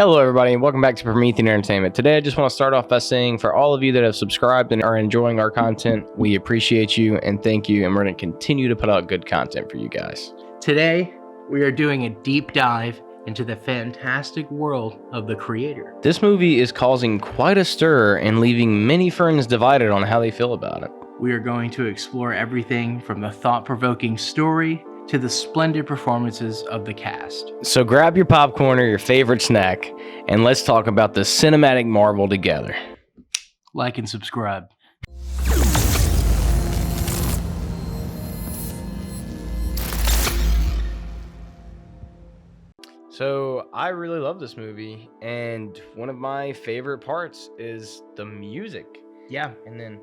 Hello everybody and welcome back to Promethean Entertainment. Today I just want to start off by saying for all of you that have subscribed and are enjoying our content, we appreciate you and thank you, and we're going to continue to put out good content for you guys. Today we are doing a deep dive into the fantastic world of the creator. This movie is causing quite a stir and leaving many friends divided on how they feel about it. We are going to explore everything from the thought-provoking story to the splendid performances of the cast. So grab your popcorn or your favorite snack and let's talk about the cinematic marvel together. Like and subscribe. So I really love this movie, and one of my favorite parts is the music. Yeah. And then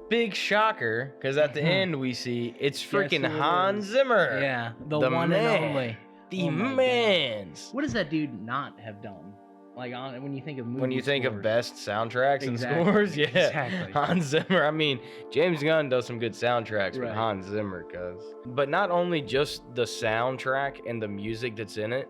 big shocker, because at the end we see it's freaking Guess who it Hans is? Zimmer. Yeah, the one man. and only. The Oh my mans. What does that dude not have done? Like when you think of movies, When you think of best soundtracks Exactly, and scores, yeah, exactly. Hans Zimmer. I mean, James Gunn does some good soundtracks, but Right. Hans Zimmer does. But not only just the soundtrack and the music that's in it,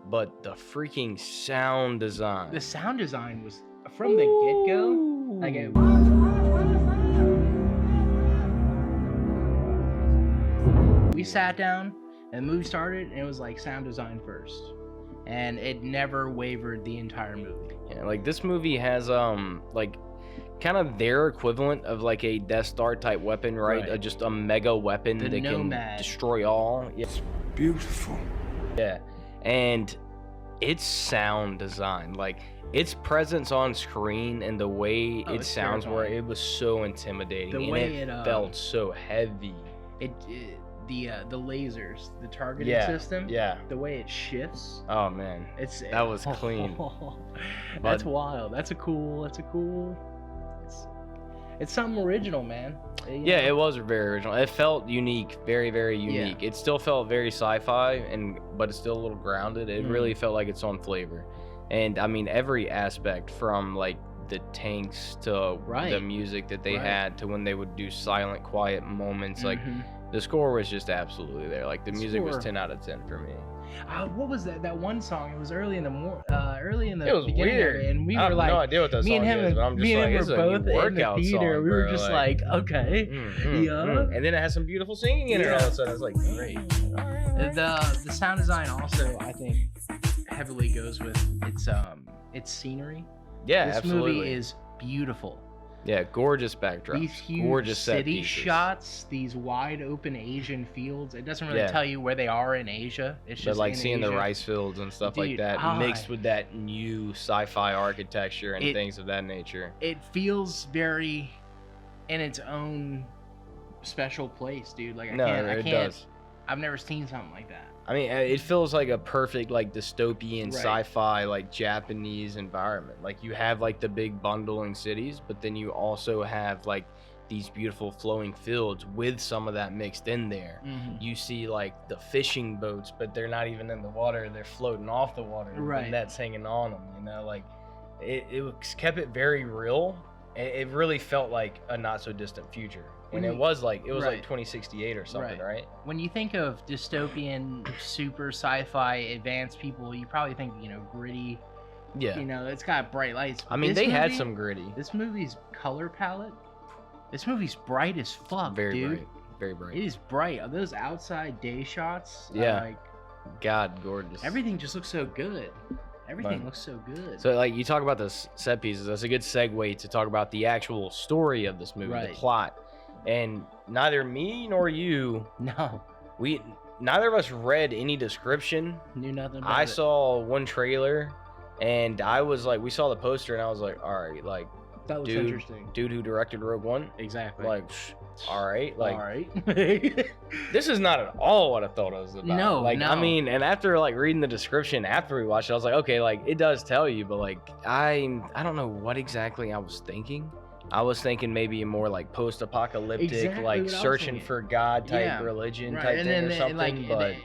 but the freaking sound design. The sound design was from the get-go. Like we sat down and the movie started, and it was like sound design first, and it never wavered the entire movie. Yeah, like this movie has like kind of their equivalent of like a Death Star type weapon, right? Right. Just a mega weapon The that Nomad. can destroy all. Yeah. Beautiful. Yeah. And its sound design, like its presence on screen and the way it it's sounds, where terrifying. it was so intimidating The and way it it, felt so heavy. The lasers, the targeting Yeah. system, Yeah. the way it shifts, Oh man. That was clean. That's But- wild. It's something original, man. You Yeah, know? it was very original. It felt unique, very, very unique. It still felt very sci-fi, but it's still a little grounded. It really felt like its own flavor. And I mean, every aspect from like the tanks to the Right. music that they Right. had to when they would do silent, quiet moments. Like Mhm. the score was just absolutely there. Like the music was Score. 10 out of 10 for me. What was that one song? It was early in the It was beginning of weird. it, and we I were have like, no idea what that me and song him, is, but I'm just me and like, him it's were a both in the workout theater. song, We were bro. just like, okay, yeah. And then it has some beautiful singing in it all of a sudden. It's like, great. The sound design also, I think, heavily goes with its scenery. Yeah, This absolutely. movie is beautiful. Yeah, gorgeous backdrops. These huge gorgeous set city pieces. shots, these wide open Asian fields. It doesn't really Yeah. tell you where they are in Asia. It's But just like in seeing the Asia. rice fields and stuff like Dude, that mixed with that new sci-fi architecture and things of that nature. It feels very in its own special place, dude. Like I can't. Does. I've never seen something like that. I mean, it feels like a perfect like dystopian Right. sci-fi like Japanese environment. Like you have like the big bundling cities, but then you also have like these beautiful flowing fields with some of that mixed in there. Mhm. You see like the fishing boats, but they're not even in the water; they're floating off the water. with Right. The nets hanging on them. You know, like kept it very real. It really felt like a not so distant future, and it was like Right. like 2068 or something, right? When you think of dystopian, super sci-fi, advanced people, you probably think gritty. Yeah. It's got bright lights. I mean, This they had movie- some gritty. This movie's color palette. This movie's bright as fuck, Very dude. bright. Very bright. It is bright. Those outside day shots. Yeah. Like God, gorgeous. everything just looks so good. Everything Right. looks so good. So, like, you talk about the set pieces. That's a good segue to talk about the actual story of this movie, Right. the plot. And neither me nor you, no, neither of us read any description. knew nothing about I it. saw one trailer, and I was like, we saw the poster, and I was like, all right, like, That looks dude, interesting. dude who directed Rogue One, Exactly. like, all right, like, all right. this is not at all what I thought it was about. No, like, I no. mean, and after like reading the description after we watched it, I was like, okay, like it does tell you, but like I don't know what exactly I was thinking. I was thinking maybe a more like post-apocalyptic, Exactly like what I was searching thinking. for God type Yeah, religion right. type And thing then or something. like but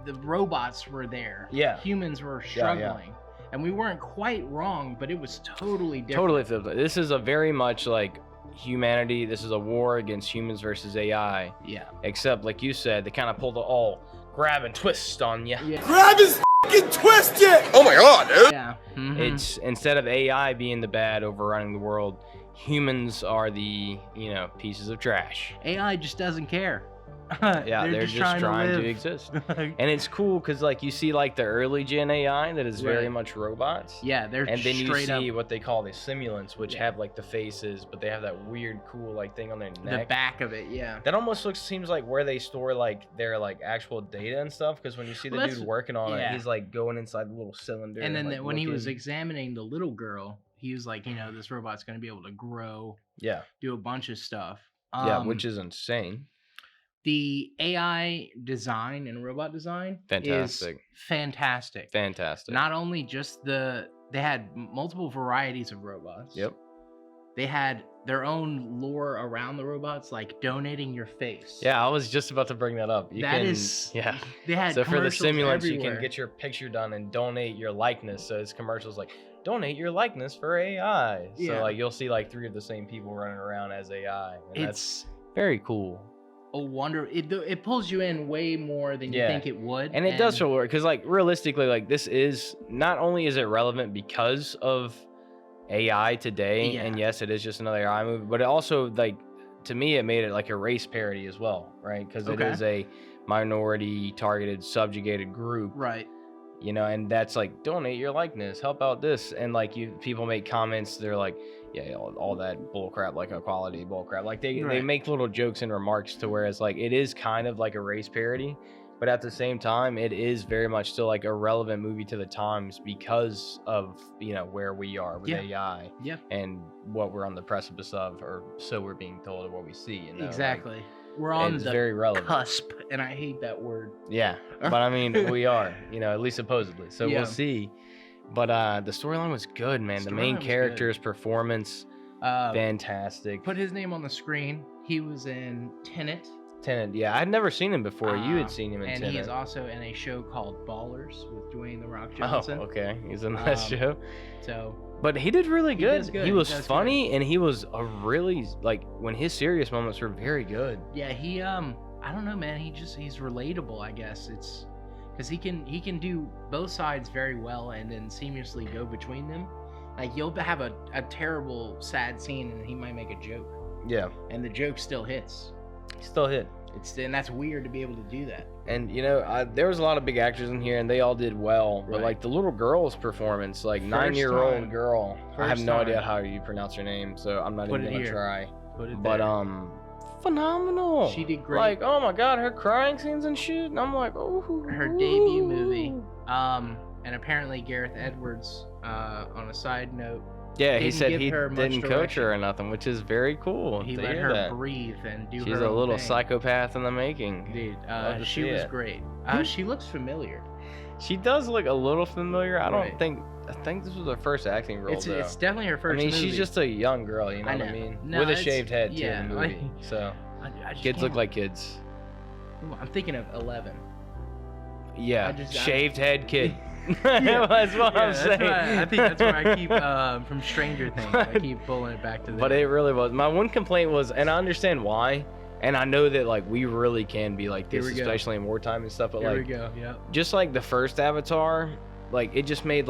the robots were there. Yeah. Humans were Yeah, yeah. struggling. And we weren't quite wrong, but it was totally different. totally flipped. This is a very much like humanity. This is a war against humans versus AI. Yeah. Except, like you said, they kind of pulled the all grab and twist on you. Yeah. Grab his Fucking twisted. Oh my god, dude. Yeah. It's instead of AI being the bad overrunning the world, humans are the, pieces of trash. AI just doesn't care. Yeah, they're just trying to live. exist. And it's cool because you see the early gen AI that is very much robots. Yeah, they're and then you see up. what they call the simulants, which have the faces, but they have that weird cool thing on their neck. The back of it, yeah. That almost seems like where they store their actual data and stuff, because when you see the dude working on it, he's going inside the little cylinder. And then when he was examining the little girl, he was like, this robot's gonna be able to grow. Yeah. Do a bunch of stuff. Yeah, which is insane. The AI design and robot design is fantastic. Fantastic. Not only just they had multiple varieties of robots. Yep. They had their own lore around the robots, like donating your face. Yeah, I was just about to bring that up. Yeah. They had so for the simulants, everywhere. you can get your picture done and donate your likeness. So it's commercials like, donate your likeness for AI. Yeah. So you'll see 3 of the same people running around as AI. And It's very cool. A wonder. It pulls you in way more than you think it would. And it does feel weird because realistically, this is not only is it relevant because of AI today, and yes, it is just another AI movie, but it also to me it made it a race parody as well, right? Because it is a minority targeted subjugated group, right? And that's donate your likeness, help out this, and people make comments, they're like, yeah, all that bullcrap, equality bullcrap, they make little jokes and remarks to whereas it is kind of a race parody, but at the same time it is very much still a relevant movie to the times because of where we are with AI and what we're on the precipice of, or so we're being told, of what we see. Exactly. We're on the very relevant cusp, and I hate that word. Yeah, but I mean, we are, at least supposedly. So we'll see. But the storyline was good, man. The main character's performance, fantastic. Put his name on the screen. He was in Tenet. Yeah, I'd never seen him before. You had seen him in Tenet. And he is also in a show called Ballers with Dwayne "The Rock" Johnson. Oh, okay. He's in that show. So. But he did really good. He was funny, good. And he was a really when his serious moments were very good. Yeah, he I don't know, man. He's relatable, I guess. It's because he can do both sides very well and then seamlessly go between them. You'll have a terrible sad scene and he might make a joke. Yeah. And the joke still hits. Still hit. And that's weird to be able to do that. And there was a lot of big actors in here, and they all did well. But the little girl's performance, 9-year-old girl, I have no idea how you pronounce her name, so I'm not even gonna try. Put it but there. Phenomenal. She did great. Oh my god, her crying scenes and shit. And I'm like, oh. Her debut movie. And apparently Gareth Edwards, on a side note. Yeah, he said he didn't coach her or nothing, which is very cool. He let her breathe and do her own thing. She's a little psychopath in the making. Dude, she was great. She looks familiar. She does look a little familiar. I think this was her first acting role, though. It's definitely her first movie. She's just a young girl, you know what I mean? No, with a shaved head, too, in the movie. So, kids look like kids. I'm thinking of 11. Yeah, shaved head kid. That's what I'm saying. I think that's where I keep from Stranger Things. I keep pulling it back to that. But it really was. My one complaint was, and I understand why, and I know that we really can be like this, especially in wartime and stuff. But Here we go. Yeah. Just the first Avatar, it just made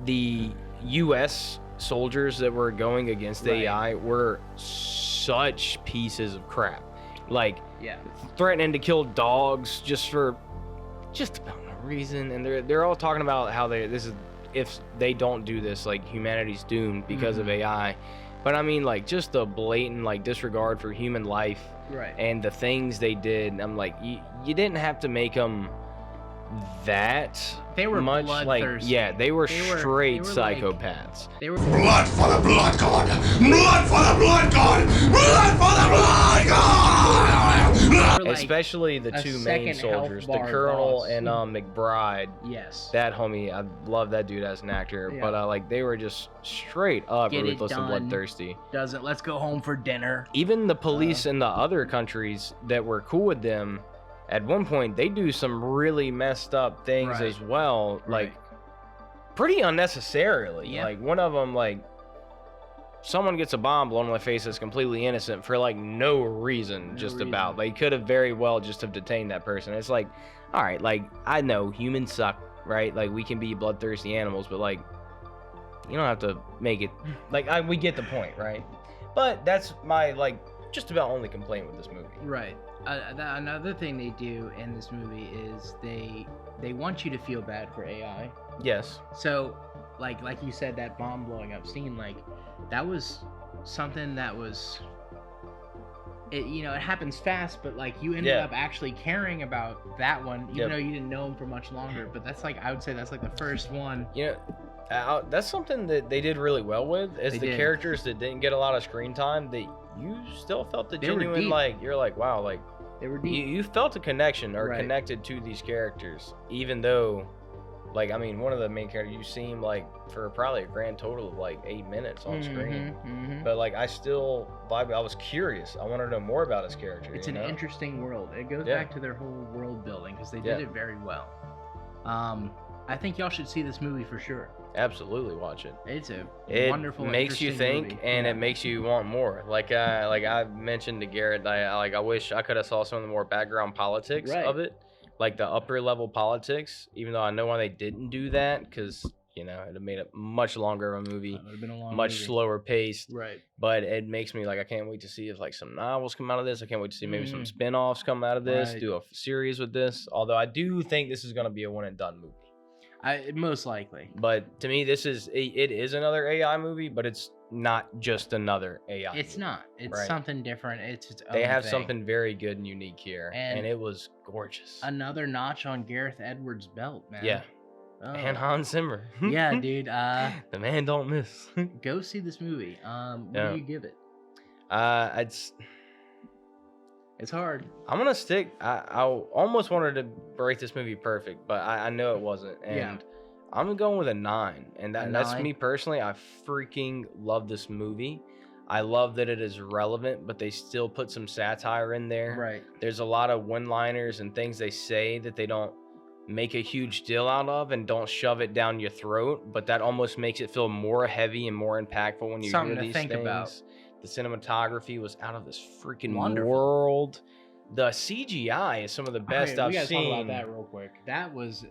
the U.S. soldiers that were going against AI were such pieces of crap. Threatening to kill dogs just about no reason, and they're all talking about how if they don't do this, humanity's doomed because of AI. But I mean, just the blatant disregard for human life, and the things they did. I'm like, you didn't have to make them that. They were much bloodthirsty. They were straight psychopaths. They were blood for the blood god, blood for the blood god, blood for the blood god. Especially the two main soldiers, the Colonel and McBride. Yes. That homie, I love that dude as an actor. Yeah. But they were just straight up ruthless and bloodthirsty. Let's go home for dinner. Even the police in the other countries that were cool with them, at one point they do some really messed up things as well, pretty unnecessarily. Yeah. One of them, someone gets a bomb blown in the face that's completely innocent for no reason, They could have very well just have detained that person. It's all right, I know humans suck, right? Like we can be bloodthirsty animals, but like you don't have to make it like we get the point, right? But that's my like just about only complaint with this movie. Right. Another thing they do in this movie is they want you to feel bad for AI. Yes. So, like you said, that bomb blowing up scene, like that was something that was, it happens fast, but like you ended up actually caring about that one, even though you didn't know him for much longer. But that's like, I would say that's like the first one. That's something that they did really well with, is the characters that didn't get a lot of screen time, that you still felt the genuine, like, you're like, wow, like, they were deep. You felt a connection or connected to these characters, even though, like, I mean, one of the main characters, you seem like for probably a grand total of like 8 minutes on screen, but like I still I was curious. I wanted to know more about his character. It's an interesting world. It goes back to their whole world building because they did it very well. I think y'all should see this movie for sure. Absolutely watch it. It's a wonderful, it makes you think, movie. And it makes you want more. Like I mentioned to Garrett, I wish I could have saw some of the more background politics of it, like the upper level politics. Even though I know why they didn't do that, because it'd have made it much longer of a movie, it would have been a long much movie. slower paced. Right. But it makes me like I can't wait to see if like some novels come out of this. I can't wait to see maybe some spin-offs come out of this. Do a series with this. Although I do think this is gonna be a one and done movie. Most likely. But to me, it is another AI movie, but it's not just another AI It's movie, not. It's something different. It's its own They have thing. something very good and unique here, and it was gorgeous. Another notch on Gareth Edwards' belt, man. Yeah. Oh. And Hans Zimmer. Yeah, dude. The man don't miss. Go see this movie. What do you give it? It's hard. I'm gonna stick. I almost wanted to rate this movie perfect, but I know it wasn't, and I'm going with a 9. And that's me personally. I freaking love this movie. I love that it is relevant, but they still put some satire in there. Right. There's a lot of one-liners and things they say that they don't make a huge deal out of and don't shove it down your throat, but that almost makes it feel more heavy and more impactful when you hear these things. About. The cinematography was out of this freaking world. The CGI is some of the best I've seen. We gotta talk about that real quick. That was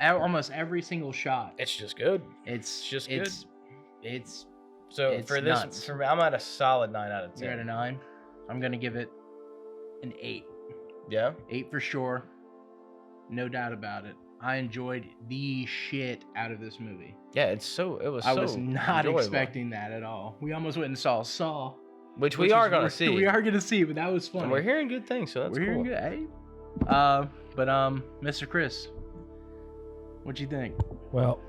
almost every single shot. It's just good. It's just good. It's for nuts. this, for me, I'm at a solid 9 out of 10. You're at a 9. I'm gonna give it an 8. Yeah. 8 for sure. No doubt about it. I enjoyed the shit out of this movie. Yeah, I was not enjoyable. Expecting that at all. We almost went and saw Saw, which we are gonna see. We are gonna see, but that was fun. And we're hearing good things, so that's cool. Hearing good. Hey. But Mr. Chris, what'd you think? Well,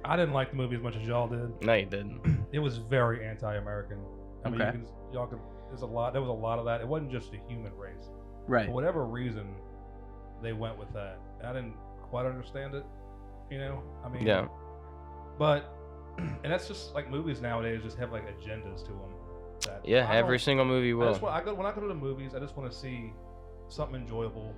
I didn't like the movie as much as y'all did. No, you didn't. It was very anti-American. I mean, there was a lot of that. It wasn't just the human race. Right. For whatever reason, they went with that. I didn't quite understand it, I mean, but and that's just like movies nowadays just have like agendas to them. Every single movie will. When I go to the movies, I just want to see something enjoyable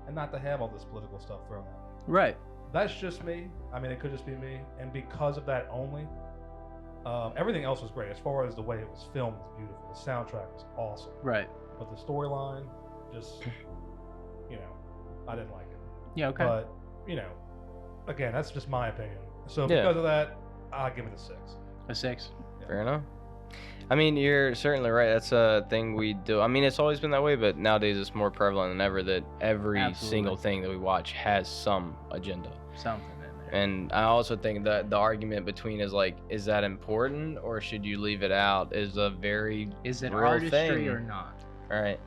and not to have all this political stuff thrown at me. Right. That's just me. I mean, it could just be me, and because of that only, everything else was great. As far as the way it was filmed was beautiful. The soundtrack was awesome. Right. But the storyline, just I didn't like it. Yeah, okay. But, again, that's just my opinion. So because of that, I'll give it a 6. A 6. Yeah. Fair enough. I mean, you're certainly right. That's a thing we do. I mean, it's always been that way, but nowadays it's more prevalent than ever that every single thing that we watch has some agenda. Something in there. And I also think that the argument between is that important or should you leave it out is a very Is it real artistry thing. or not? All right.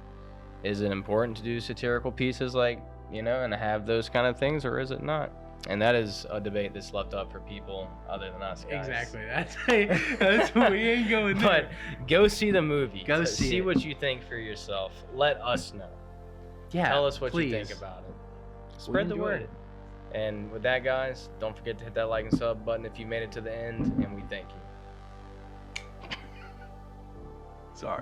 Is it important to do satirical pieces and have those kind of things, or is it not? And that is a debate that's left up for people other than us guys. Exactly. That's what we ain't going there. But go see the movie. Go see what you think for yourself. Let us know. Yeah. Tell us what please. you think about it. Spread the word. And with that, guys, don't forget to hit that like and sub button if you made it to the end, and we thank you. Sorry.